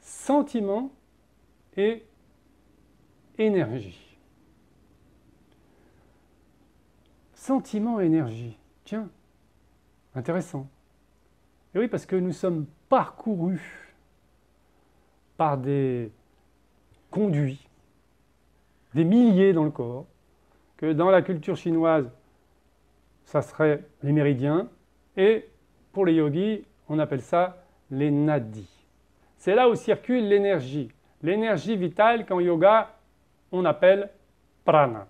sentiment et énergie. Sentiment et énergie. Tiens, intéressant. Et oui, parce que nous sommes parcourus par des conduits, des milliers dans le corps, que dans la culture chinoise, ça serait les méridiens, et pour les yogis, on appelle ça les nadis. C'est là où circule l'énergie. L'énergie vitale qu'en yoga, on appelle prana.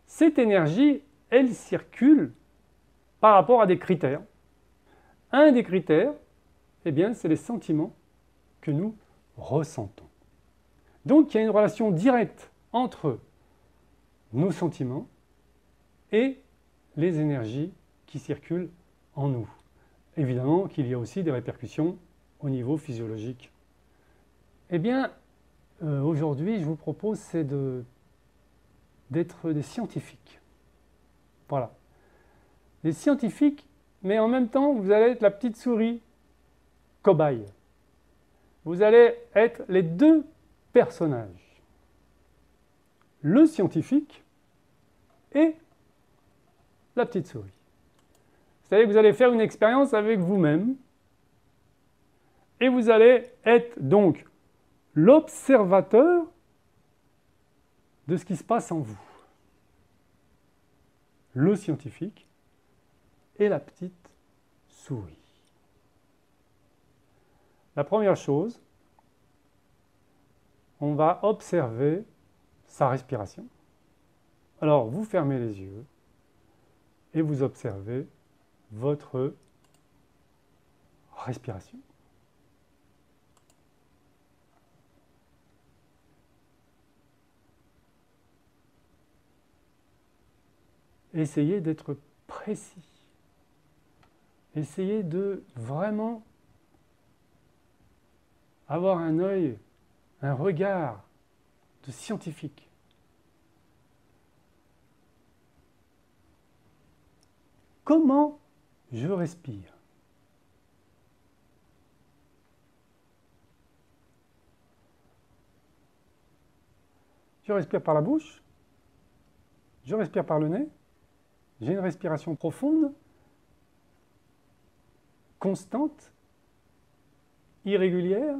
Cette énergie, elle circule par rapport à des critères. Un des critères, eh bien, c'est les sentiments que nous ressentons. Donc, il y a une relation directe entre nos sentiments et les énergies qui circulent en nous. Évidemment qu'il y a aussi des répercussions au niveau physiologique. Eh bien, aujourd'hui, je vous propose d'être des scientifiques. Voilà. Des scientifiques, mais en même temps, vous allez être la petite souris cobaye. Vous allez être les deux personnages. Le scientifique et la petite souris. C'est-à-dire que vous allez faire une expérience avec vous-même et vous allez être donc l'observateur de ce qui se passe en vous. Le scientifique et la petite souris. La première chose, on va observer sa respiration. Alors, vous fermez les yeux et vous observez votre respiration. Essayez d'être précis. Essayez de vraiment avoir un œil, un regard de scientifique. Comment je respire? Je respire par la bouche, je respire par le nez, j'ai une respiration profonde, constante, irrégulière,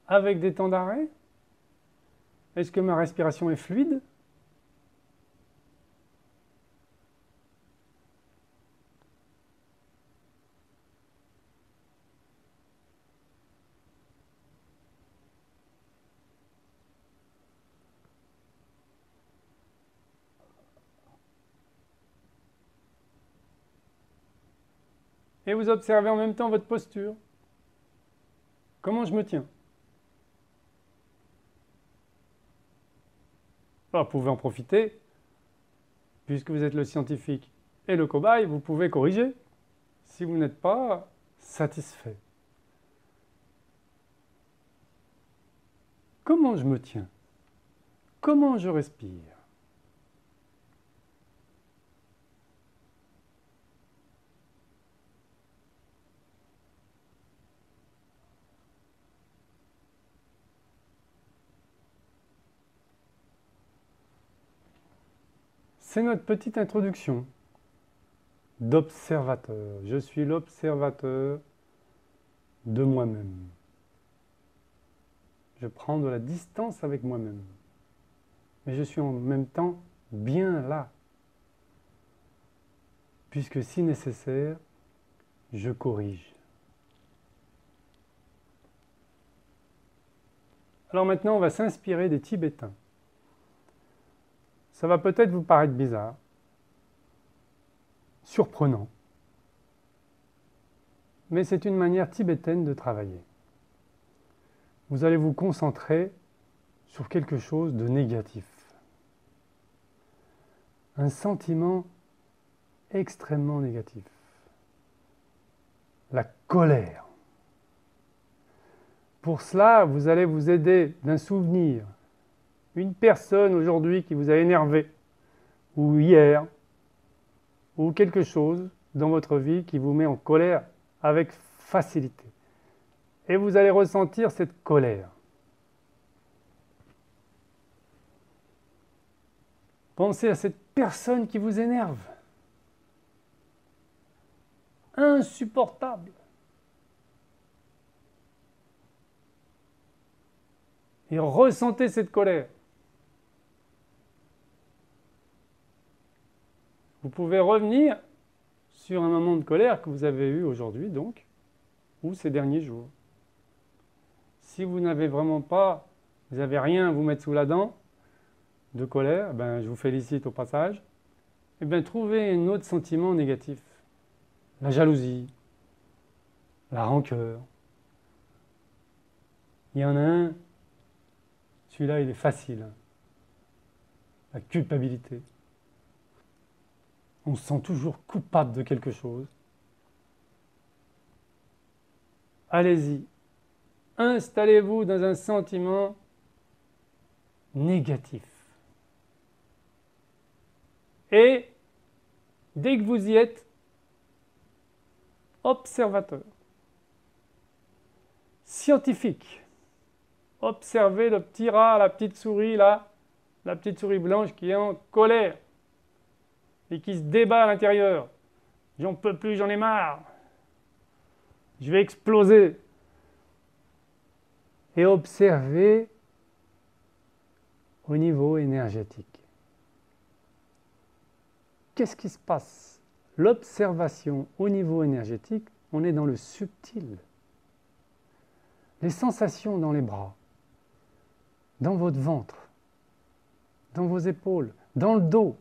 avec des temps d'arrêt. Est-ce que ma respiration est fluide? Et vous observez en même temps votre posture. Comment je me tiens? Alors, vous pouvez en profiter, puisque vous êtes le scientifique et le cobaye, vous pouvez corriger si vous n'êtes pas satisfait. Comment je me tiens? Comment je respire? C'est notre petite introduction d'observateur. Je suis l'observateur de moi-même. Je prends de la distance avec moi-même. Mais je suis en même temps bien là. Puisque si nécessaire, je corrige. Alors maintenant, on va s'inspirer des Tibétains. Ça va peut-être vous paraître bizarre, surprenant, mais c'est une manière tibétaine de travailler. Vous allez vous concentrer sur quelque chose de négatif. Un sentiment extrêmement négatif. La colère. Pour cela, vous allez vous aider d'un souvenir. Une personne aujourd'hui qui vous a énervé, ou hier, ou quelque chose dans votre vie qui vous met en colère avec facilité. et vous allez ressentir cette colère. Pensez à cette personne qui vous énerve. Insupportable. Et ressentez cette colère. Vous pouvez revenir sur un moment de colère que vous avez eu aujourd'hui, donc, ou ces derniers jours. Si vous n'avez vraiment pas, vous n'avez rien à vous mettre sous la dent de colère, ben, je vous félicite au passage. Et bien, trouvez un autre sentiment négatif. La jalousie, la rancœur. Il y en a un, celui-là, il est facile. La culpabilité. On se sent toujours coupable de quelque chose. Allez-y. Installez-vous dans un sentiment négatif. Et dès que vous y êtes, observateur, scientifique, observez le petit rat, la petite souris là, la petite souris blanche qui est en colère et qui se débat à l'intérieur. J'en peux plus, j'en ai marre. Je vais exploser. Et observez au niveau énergétique. Qu'est-ce qui se passe? L'observation au niveau énergétique, on est dans le subtil. Les sensations dans les bras, dans votre ventre, dans vos épaules, dans le dos.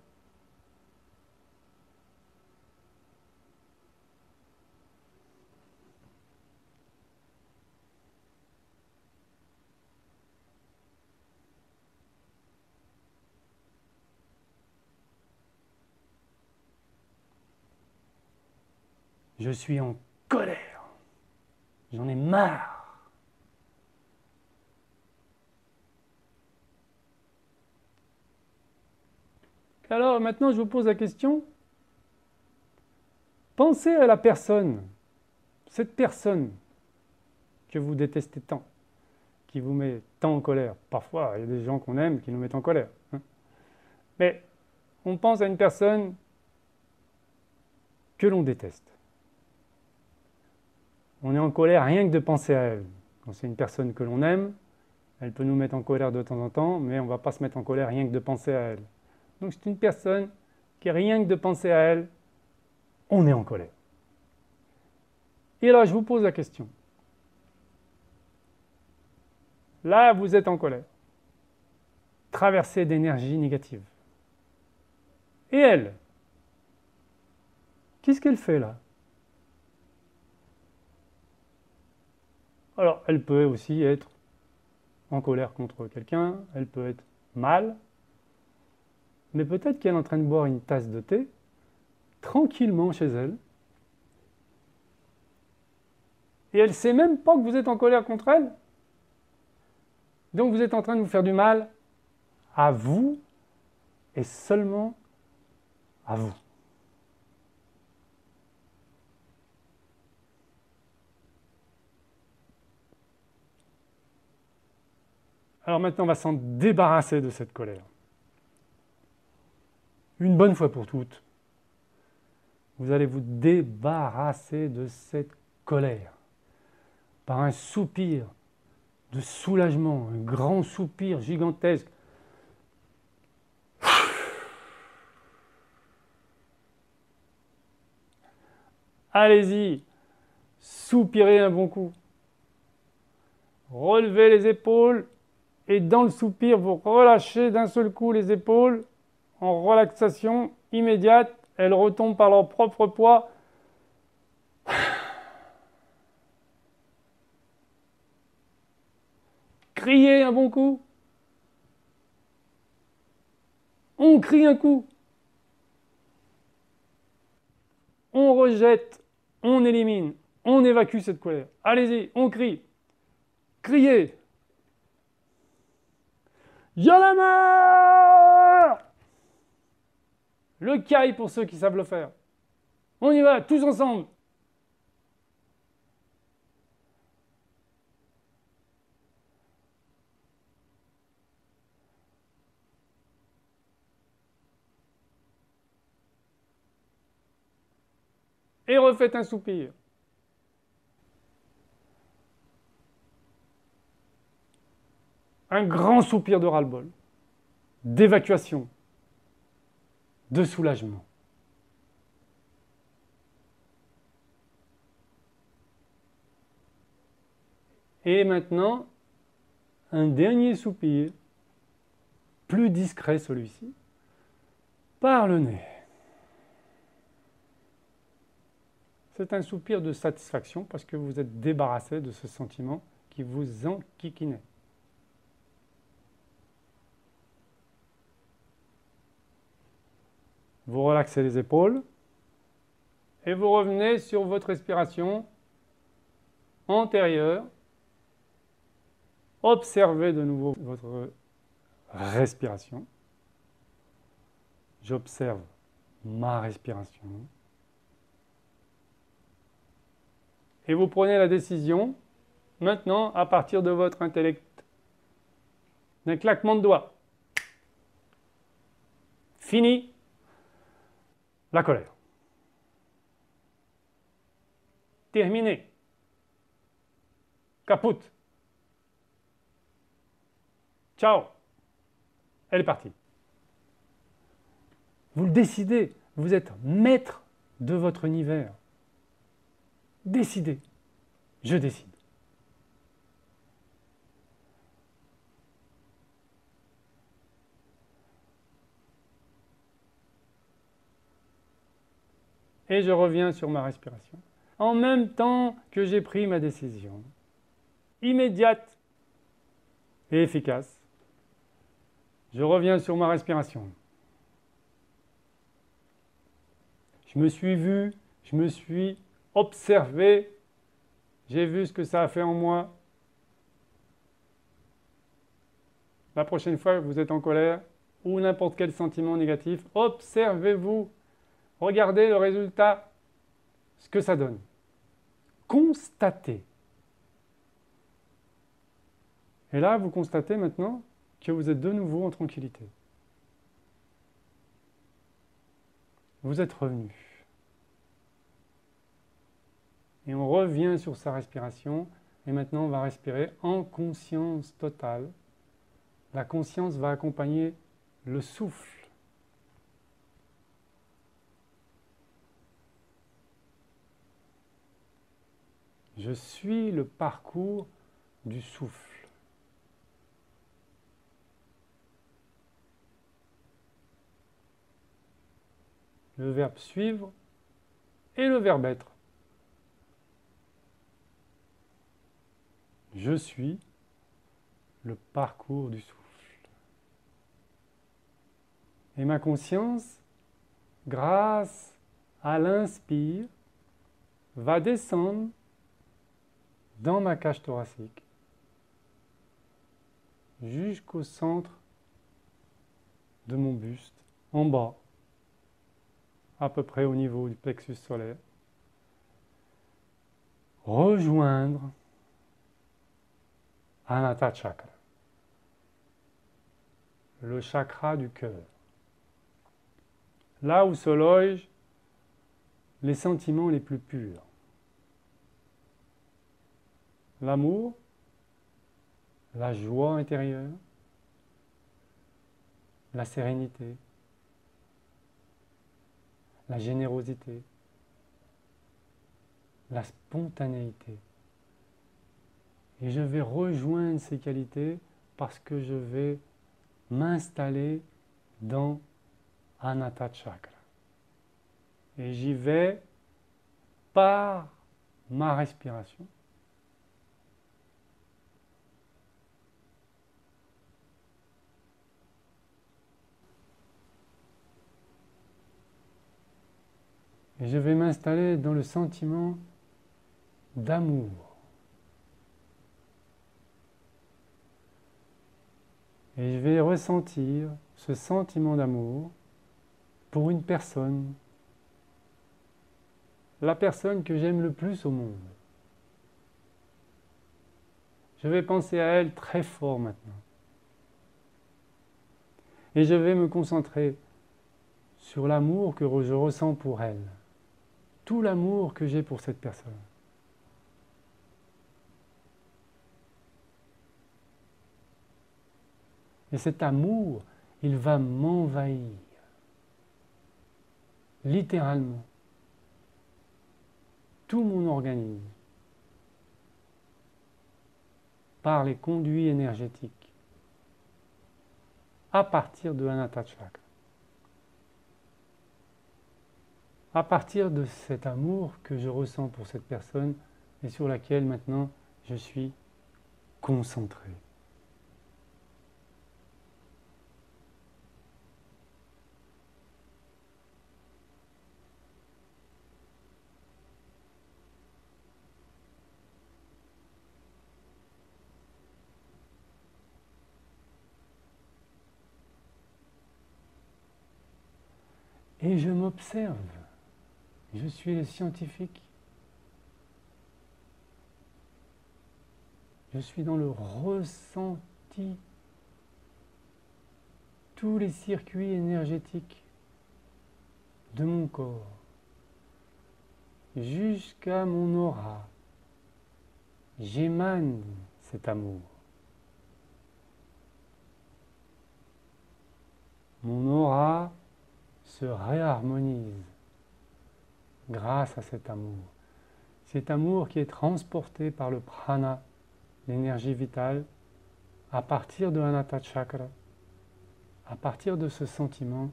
Je suis en colère. J'en ai marre. Alors maintenant, je vous pose la question. Pensez à la personne, cette personne que vous détestez tant, qui vous met tant en colère. Parfois, il y a des gens qu'on aime qui nous mettent en colère. Mais on pense à une personne que l'on déteste. On est en colère rien que de penser à elle. Quand c'est une personne que l'on aime, elle peut nous mettre en colère de temps en temps, mais on ne va pas se mettre en colère rien que de penser à elle. Donc c'est une personne qui, rien que de penser à elle, on est en colère. Et là, je vous pose la question. Là, vous êtes en colère, traversé d'énergie négative. Et elle, qu'est-ce qu'elle fait là? Alors, elle peut aussi être en colère contre quelqu'un, elle peut être mal, mais peut-être qu'elle est en train de boire une tasse de thé, tranquillement chez elle, et elle ne sait même pas que vous êtes en colère contre elle. Donc vous êtes en train de vous faire du mal à vous et seulement à vous. Alors maintenant, on va s'en débarrasser de cette colère. Une bonne fois pour toutes, vous allez vous débarrasser de cette colère par un soupir de soulagement, un grand soupir gigantesque. Allez-y, soupirez un bon coup. Relevez les épaules et dans le soupir, vous relâchez d'un seul coup les épaules en relaxation immédiate. Elles retombent par leur propre poids. Criez un bon coup. On crie un coup. On rejette, on élimine, on évacue cette colère. Allez-y, on crie. Criez. Y'en a marre! Le caille pour ceux qui savent le faire. On y va, tous ensemble. Et refaites un soupir. Un grand soupir de ras-le-bol, d'évacuation, de soulagement. Et maintenant, un dernier soupir, plus discret celui-ci, par le nez. C'est un soupir de satisfaction parce que vous êtes débarrassé de ce sentiment qui vous enquiquinait. Vous relaxez les épaules et vous revenez sur votre respiration antérieure. Observez de nouveau votre respiration. J'observe ma respiration. Et vous prenez la décision, maintenant, à partir de votre intellect, d'un claquement de doigts. Fini la colère. Terminé. Caput. Ciao. Elle est partie. Vous le décidez. Vous êtes maître de votre univers. Décidez. Je décide. Et je reviens sur ma respiration. En même temps que j'ai pris ma décision, immédiate et efficace, je reviens sur ma respiration. Je me suis vu, je me suis observé, j'ai vu ce que ça a fait en moi. La prochaine fois que vous êtes en colère ou n'importe quel sentiment négatif, observez-vous, regardez le résultat, ce que ça donne. Constatez. Et là, vous constatez maintenant que vous êtes de nouveau en tranquillité. Vous êtes revenu. Et on revient sur sa respiration. Et maintenant, on va respirer en conscience totale. La conscience va accompagner le souffle. Je suis le parcours du souffle. Le verbe suivre et le verbe être. Je suis le parcours du souffle. Et ma conscience, grâce à l'inspire, va descendre dans ma cage thoracique jusqu'au centre de mon buste, en bas, à peu près au niveau du plexus solaire. Rejoindre Anahata Chakra, le chakra du cœur. Là où se logent les sentiments les plus purs. L'amour, la joie intérieure, la sérénité, la générosité, la spontanéité. Et je vais rejoindre ces qualités parce que je vais m'installer dans Anahata Chakra. Et j'y vais par ma respiration. Et je vais m'installer dans le sentiment d'amour. Et je vais ressentir ce sentiment d'amour pour une personne, la personne que j'aime le plus au monde. Je vais penser à elle très fort maintenant. Et je vais me concentrer sur l'amour que je ressens pour elle. tout l'amour que j'ai pour cette personne. Et cet amour, il va m'envahir, littéralement, tout mon organisme, par les conduits énergétiques, à partir de l'Anahata Chakra. À partir de cet amour que je ressens pour cette personne et sur laquelle maintenant je suis concentré. Et je m'observe. Je suis le scientifique. Je suis dans le ressenti. Tous les circuits énergétiques de mon corps, jusqu'à mon aura. J'émane cet amour. Mon aura se réharmonise grâce à cet amour. Cet amour qui est transporté par le prana, l'énergie vitale, à partir de l'Anahata Chakra, à partir de ce sentiment,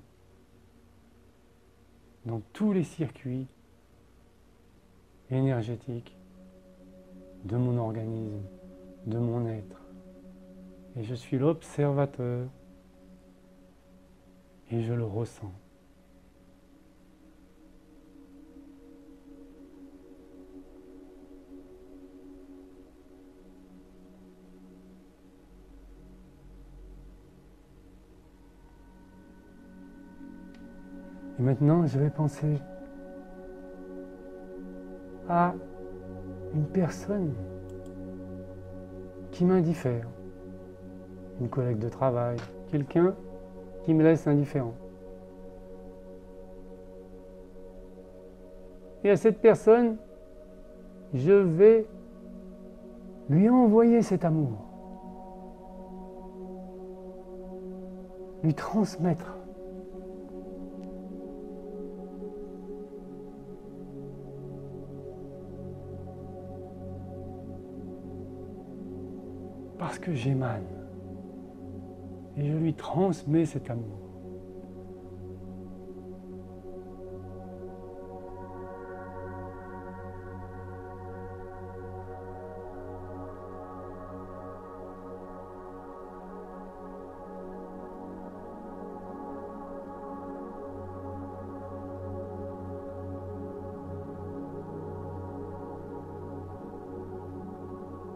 dans tous les circuits énergétiques de mon organisme, de mon être. Et je suis l'observateur et je le ressens. Et maintenant, je vais penser à une personne qui m'indiffère, une collègue de travail, quelqu'un qui me laisse indifférent. Et à cette personne, je vais lui envoyer cet amour, lui transmettre. Parce que j'émane et je lui transmets cet amour.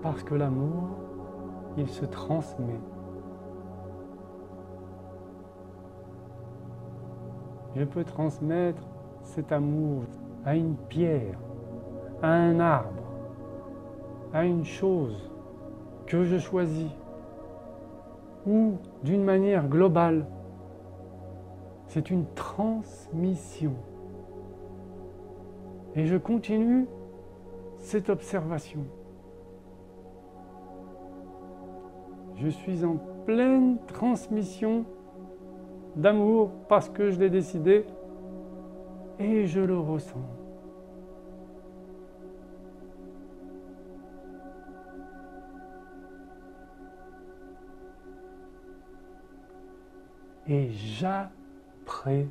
Parce que l'amour, il se transmet. Je peux transmettre cet amour à une pierre, à un arbre, à une chose que je choisis, ou d'une manière globale. C'est une transmission. Et je continue cette observation. Je suis en pleine transmission d'amour parce que je l'ai décidé et je le ressens. Et j'apprécie.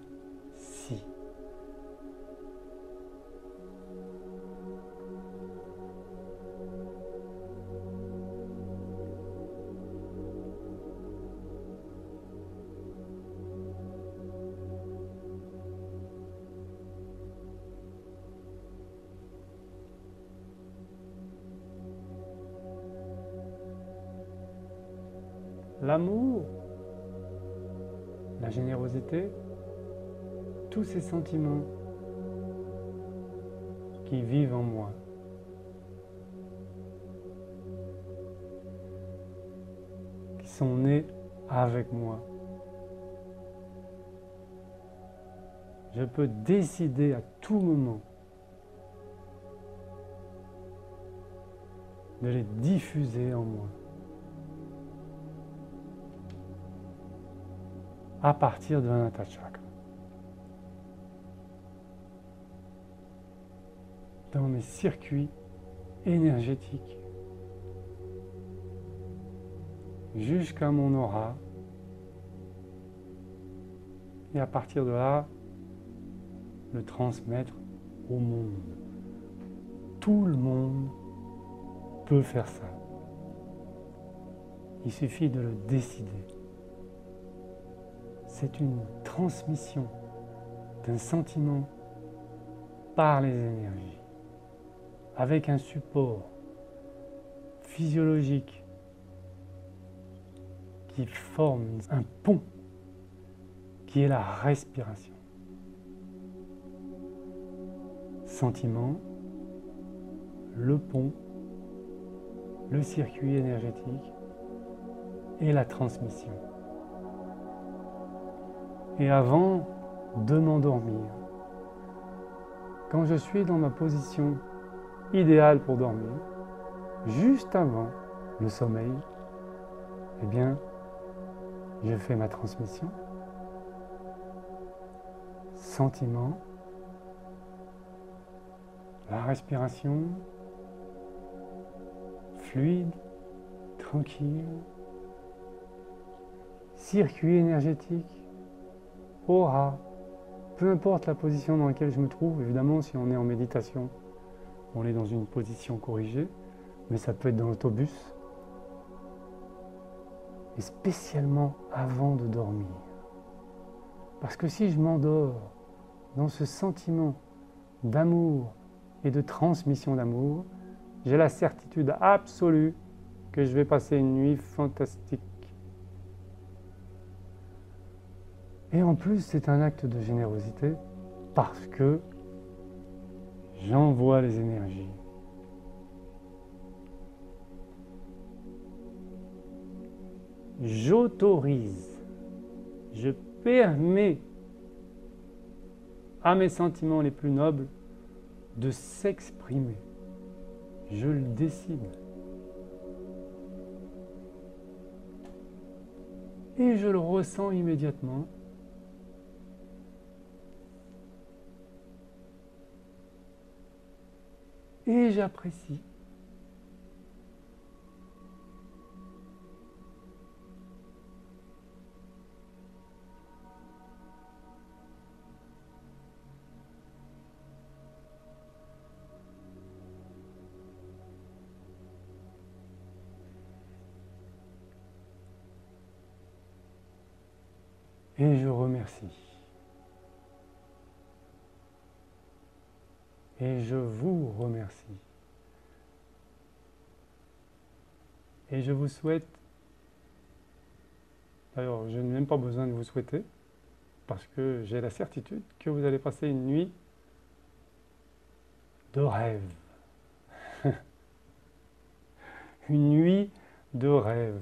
L'amour, la générosité, tous ces sentiments qui vivent en moi. Qui sont nés avec moi. Je peux décider à tout moment de les diffuser en moi. À partir de l'Anahata Chakra. Dans mes circuits énergétiques. Jusqu'à mon aura. Et à partir de là, le transmettre au monde. Tout le monde peut faire ça. Il suffit de le décider. C'est une transmission d'un sentiment par les énergies, avec un support physiologique qui forme un pont qui est la respiration. Sentiment, le pont, le circuit énergétique et la transmission. Et avant de m'endormir, quand je suis dans ma position idéale pour dormir, juste avant le sommeil, eh bien, je fais ma transmission. Sentiment, la respiration, fluide, tranquille, circuit énergétique, aura, peu importe la position dans laquelle je me trouve, évidemment si on est en méditation, on est dans une position corrigée, mais ça peut être dans l'autobus, et spécialement avant de dormir. Parce que si je m'endors dans ce sentiment d'amour et de transmission d'amour, j'ai la certitude absolue que je vais passer une nuit fantastique. Et en plus, c'est un acte de générosité parce que j'envoie les énergies. J'autorise, je permets à mes sentiments les plus nobles de s'exprimer. Je le décide. Et je le ressens immédiatement. Et j'apprécie. Et je remercie. Et je vous remercie. Et je vous souhaite, d'ailleurs je n'ai même pas besoin de vous souhaiter, parce que j'ai la certitude que vous allez passer une nuit de rêve. Une nuit de rêve.